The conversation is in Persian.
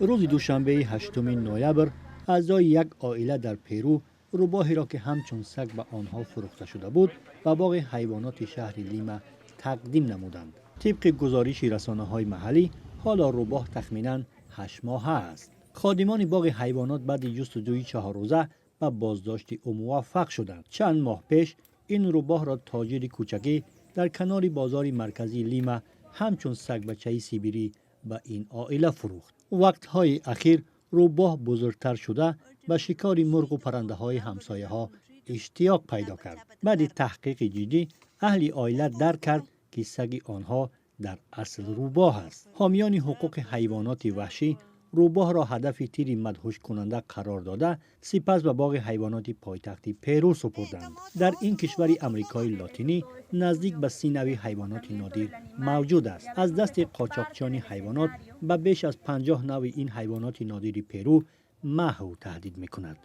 روز دوشنبه 8 نوامبر اعضای یک عائله در پرو روباهی را که همچون سگ به آنها فروخته شده بود و باغ حیوانات شهر لیما تقدیم نمودند. طبق گزارش رسانه‌های محلی حالا روباه تخمیناً 8 ماه است. خادمان باغ حیوانات بعد جستجوی 4 روزه به بازداشت او موفق شدند. چند ماه پیش این روباه را تاجر کوچکی در کنار بازار مرکزی لیما همچون سگ بچه سیبری به این عائله فروخت. وقتهای اخیر روباه بزرگتر شده به شکار مرغ و پرنده های همسایه ها اشتیاق پیدا کرد. بعد تحقیق جدی اهل عائله درک کرد که سگ آنها در اصل روباه است. حامیان حقوق حیوانات وحشی روباه را هدف تیر مدهوش کننده قرار داده سپس به باغ حیوانات پایتخت پرو سپردند. در این کشور امریکای لاتینی نزدیک به 30 نوع حیوانات نادر موجود است. از دست قاچاقچیان حیوانات به بیش از 50 نوع این حیوانات نادر پرو محو تهدید می‌کند.